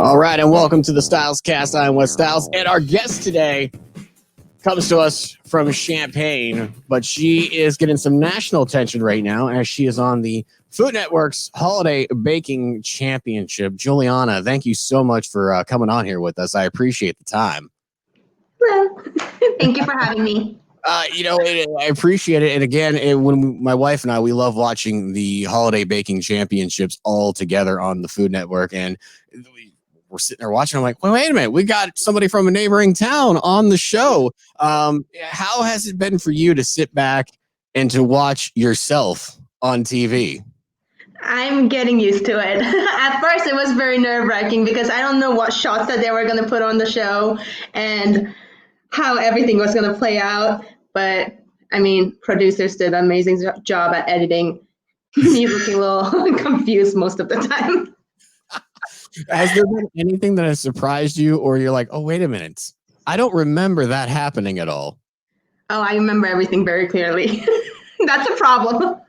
All right, and welcome to the Styles Cast. I'm Wes Styles, and our guest today comes to us from Champaign, but she is getting some national attention right now as she is on the Food Network's Holiday Baking Championship. Julianna, thank you so much for coming on here with us. I appreciate the time. Well, thank you for having me. I appreciate it. And again, my wife and I, we love watching the Holiday Baking Championships all together on the Food Network. And we're sitting there watching. I'm like, wait a minute. We got somebody from a neighboring town on the show. How has it been for you to sit back and to watch yourself on TV? I'm getting used to it. At first, it was very nerve-wracking because I don't know what shots that they were going to put on the show and how everything was going to play out. But, I mean, producers did an amazing job at editing. Me looking a little confused most of the time. Has there been anything that has surprised you, or you're like, oh, wait a minute, I don't remember that happening at all? Oh, I remember everything very clearly. That's a problem.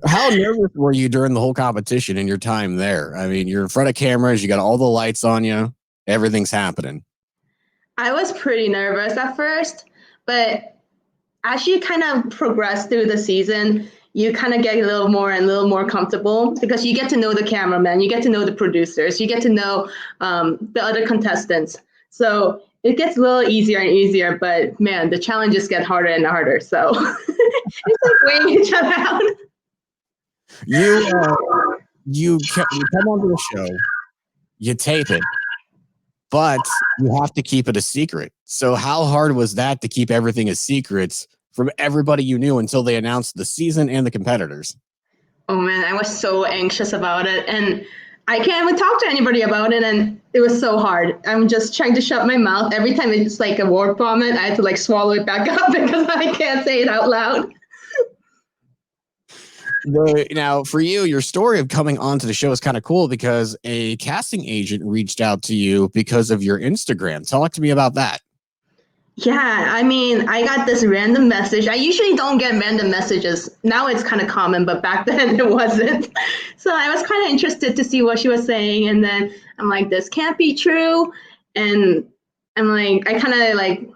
How nervous were you during the whole competition and your time there? I mean, you're in front of cameras, you got all the lights on you, everything's happening. I was pretty nervous at first, but as you kind of progress through the season, you kind of get a little more comfortable because you get to know the cameraman, you get to know the producers, you get to know the other contestants. So it gets a little easier and easier, but man, the challenges get harder and harder. So it's like weighing each other out. You come onto the show, you tape it, but you have to keep it a secret. So how hard was that to keep everything a secret from everybody you knew until they announced the season and the competitors? Oh man, I was so anxious about it, and I can't even talk to anybody about it, and it was so hard. I'm just trying to shut my mouth. Every time it's like a word vomit, I had to like swallow it back up because I can't say it out loud. Now, for you, your story of coming onto the show is kind of cool because a casting agent reached out to you because of your Instagram. Talk to me about that. Yeah, I mean, I got this random message. I usually don't get random messages. Now it's kind of common, but back then it wasn't. So I was kind of interested to see what she was saying. And then I'm like, this can't be true. And I'm like, I kind of like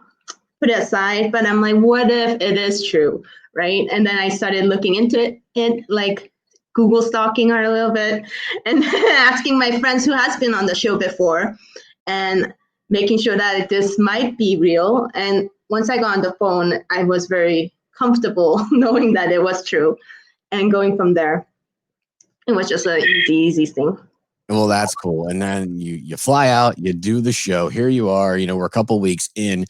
put it aside, but I'm like, what if it is true? Right. And then I started looking into it, like Google stalking her a little bit and asking my friends who has been on the show before and making sure that this might be real. And once I got on the phone, I was very comfortable knowing that it was true and going from there. It was just an easy thing. Well, that's cool. And then you fly out, you do the show. Here you are, we're a couple weeks in.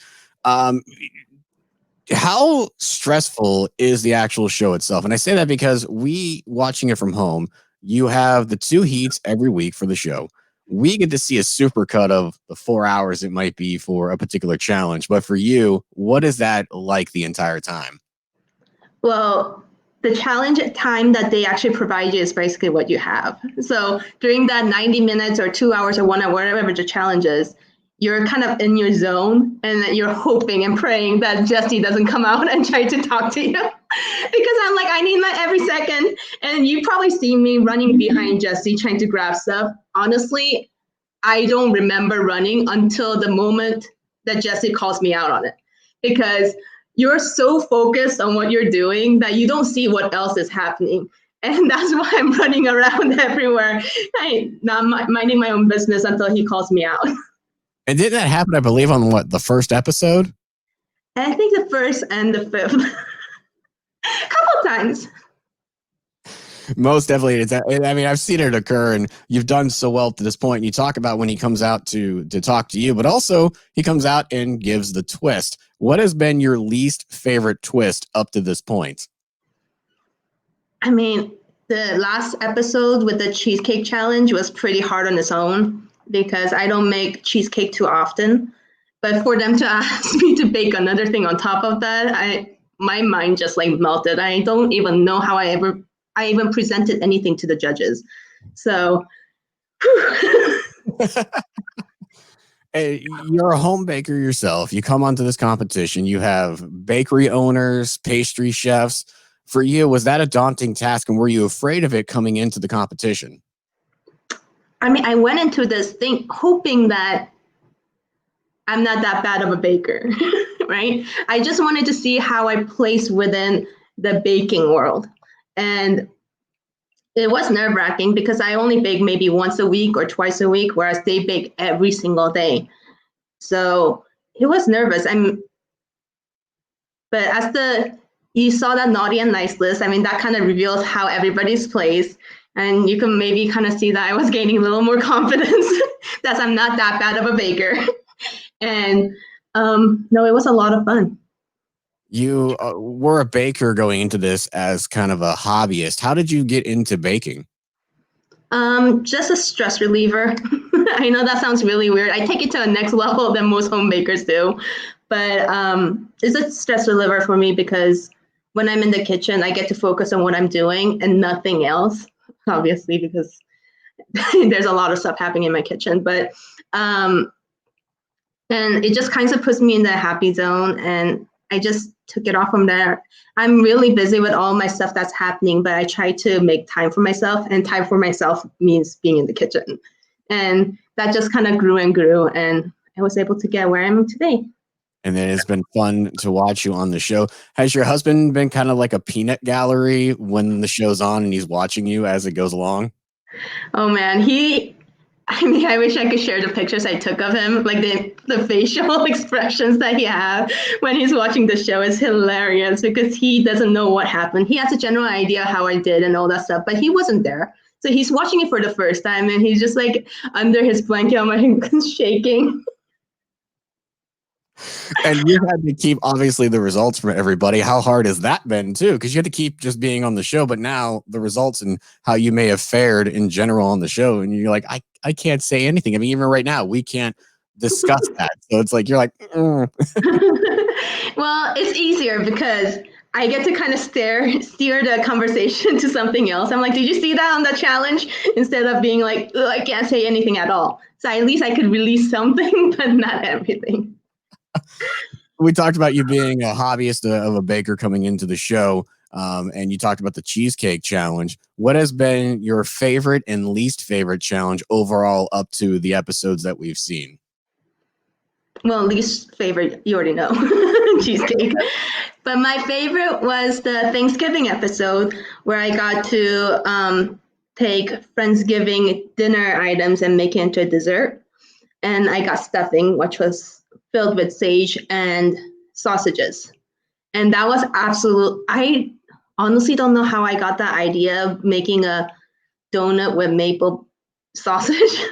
How stressful is the actual show itself? And I say that because we watching it from home, you have the 2 heats every week for the show. We get to see a supercut of the 4 hours it might be for a particular challenge. But for you, what is that like the entire time? Well, the challenge time that they actually provide you is basically what you have. So during that 90 minutes or 2 hours or 1 hour, whatever the challenge is, you're kind of in your zone and you're hoping and praying that Jesse doesn't come out and try to talk to you because I'm like, I need my every second. And you probably see me running behind Jesse trying to grab stuff. Honestly, I don't remember running until the moment that Jesse calls me out on it because you're so focused on what you're doing that you don't see what else is happening. And that's why I'm running around everywhere, not minding my own business until he calls me out. And didn't that happen, I believe, on the first episode? I think the first and the fifth. Couple times. Most definitely. I mean, I've seen it occur, and you've done so well to this point. You talk about when he comes out to talk to you, but also he comes out and gives the twist. What has been your least favorite twist up to this point? I mean, the last episode with the cheesecake challenge was pretty hard on its own because I don't make cheesecake too often. But for them to ask me to bake another thing on top of that, my mind just like melted. I don't even know how I even presented anything to the judges. So Hey, you're a home baker yourself. You come onto this competition. You have bakery owners, pastry chefs. For you, was that a daunting task, and were you afraid of it coming into the competition? I mean, I went into this thing hoping that I'm not that bad of a baker, right? I just wanted to see how I place within the baking world. And it was nerve wracking because I only bake maybe once a week or twice a week, whereas they bake every single day. So it was nervous. But as you saw that naughty and nice list, I mean, that kind of reveals how everybody's placed. And you can maybe kind of see that I was gaining a little more confidence that I'm not that bad of a baker. And no, it was a lot of fun. You were a baker going into this as kind of a hobbyist. How did you get into baking? Just a stress reliever. I know that sounds really weird. I take it to a next level than most home bakers do, but it's a stress reliever for me because when I'm in the kitchen, I get to focus on what I'm doing and nothing else. Obviously, because there's a lot of stuff happening in my kitchen, but and it just kind of puts me in the happy zone, and I just took it off from there. I'm really busy with all my stuff that's happening, but I try to make time for myself, and time for myself means being in the kitchen. And that just kind of grew and grew, and I was able to get where I am today. And then it's been fun to watch you on the show. Has your husband been kind of like a peanut gallery when the show's on and he's watching you as it goes along? Oh man, I mean, I wish I could share the pictures I took of him. Like the facial expressions that he had when he's watching the show is hilarious because he doesn't know what happened. He has a general idea how I did and all that stuff, but he wasn't there. So he's watching it for the first time and he's just like under his blanket, I'm like shaking. And you had to keep obviously the results from everybody. How hard has that been too? Because you had to keep just being on the show, but now the results and how you may have fared in general on the show, and you're like, I can't say anything. I mean, even right now, we can't discuss that. So it's like you're like, Well, it's easier because I get to kind of steer the conversation to something else. I'm like, did you see that on the challenge? Instead of being like, I can't say anything at all. So at least I could release something, but not everything. we talked about you being a hobbyist of a baker coming into the show, and you talked about the cheesecake challenge. What has been your favorite and least favorite challenge overall up to the episodes that we've seen? Well, least favorite, you already know, cheesecake. But my favorite was the Thanksgiving episode where I got to take Friendsgiving dinner items and make it into a dessert. And I got stuffing, which was filled with sage and sausages. And that was absolute. I honestly don't know how I got that idea of making a donut with maple sausage.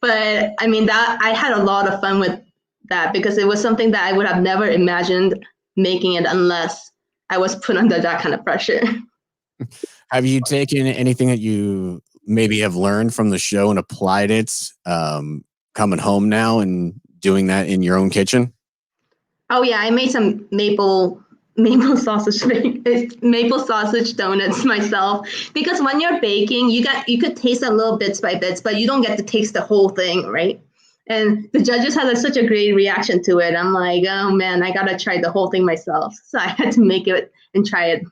But I mean, that I had a lot of fun with that because it was something that I would have never imagined making it unless I was put under that kind of pressure. Have you taken anything that you maybe have learned from the show and applied it coming home now and doing that in your own kitchen? Oh yeah, I made some maple sausage maple sausage donuts myself because when you're baking, you could taste a little bits by bits, but you don't get to taste the whole thing, right? And the judges had such a great reaction to it. I'm like, oh man, I gotta try the whole thing myself. So I had to make it and try it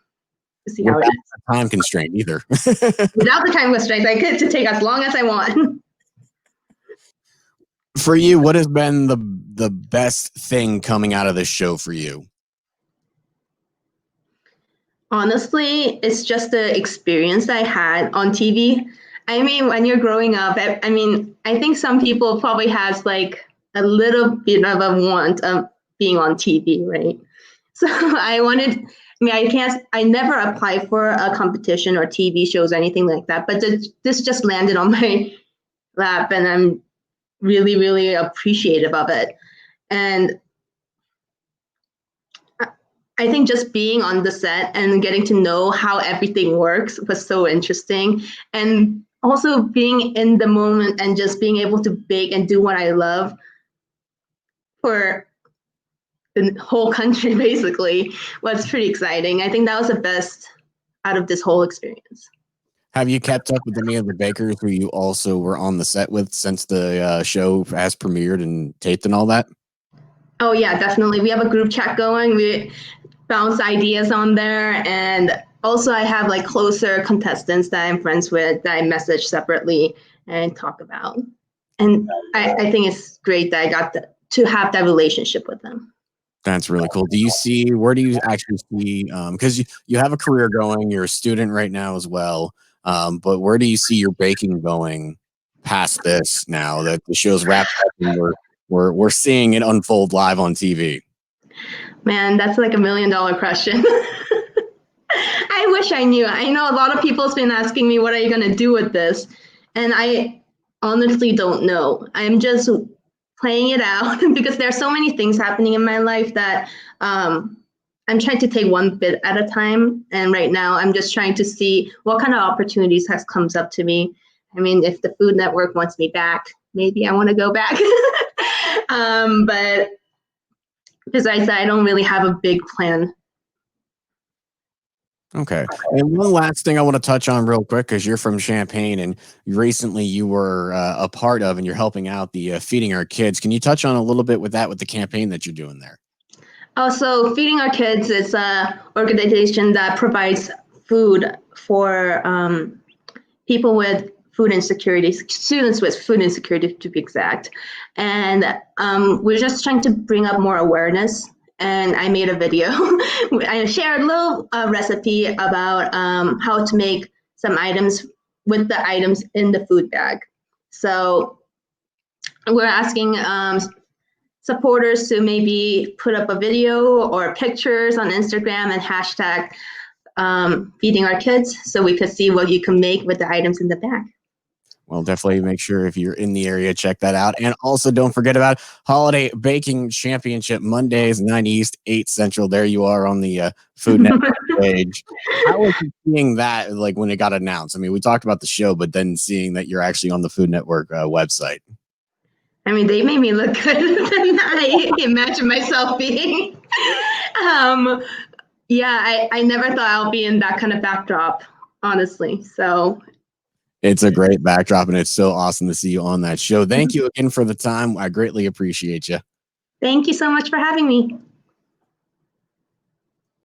to see how it Without is. a time constraint either. Without the time constraints, I get to take as long as I want. For you, what has been the best thing coming out of this show for you? Honestly, it's just the experience I had on TV. I mean, when you're growing up, I mean, I think some people probably has like a little bit of a want of being on TV, right? So I never applied for a competition or TV shows or anything like that, but this just landed on my lap and I'm really, really appreciative of it. And I think just being on the set and getting to know how everything works was so interesting. And also being in the moment and just being able to bake and do what I love for the whole country basically was pretty exciting. I think that was the best out of this whole experience. Have you kept up with any of the bakers who you also were on the set with since the show has premiered and taped and all that? Oh yeah, definitely. We have a group chat going. We bounce ideas on there, and also I have like closer contestants that I'm friends with that I message separately, and talk about. And I think it's great that I got to have that relationship with them. That's really cool. Where do you actually see, because you have a career going, you're a student right now as well, but where do you see your baking going past this now that the show's wrapped up and we're seeing it unfold live on TV? Man, that's like $1 million question. I wish I knew. I know a lot of people's been asking me, what are you going to do with this? And I honestly don't know. I'm just playing it out because there are so many things happening in my life that I'm trying to take one bit at a time. And right now I'm just trying to see what kind of opportunities comes up to me. I mean, if the Food Network wants me back, maybe I want to go back. But besides that, I don't really have a big plan. Okay. And one last thing I want to touch on real quick, because you're from Champaign and recently you were a part of and you're helping out the Feeding Our Kids. Can you touch on a little bit with that, with the campaign that you're doing there? Also, Feeding Our Kids is an organization that provides food for people with food insecurity, students with food insecurity to be exact. And we're just trying to bring up more awareness. And I made a video. I shared a little recipe about how to make some items with the items in the food bag. So we're asking supporters to maybe put up a video or pictures on Instagram and hashtag Feeding Our Kids so we could see what you can make with the items in the bag. Well, definitely make sure if you're in the area, check that out. And also don't forget about Holiday Baking Championship Mondays, 9 East, 8 Central. There you are on the Food Network page. How was you seeing that, like when it got announced? I mean, we talked about the show, but then seeing that you're actually on the Food Network website. I mean, they made me look good than I imagine myself being. Yeah, I never thought I'll be in that kind of backdrop, honestly. So it's a great backdrop, and it's so awesome to see you on that show. Thank you again for the time. I greatly appreciate you. Thank you so much for having me.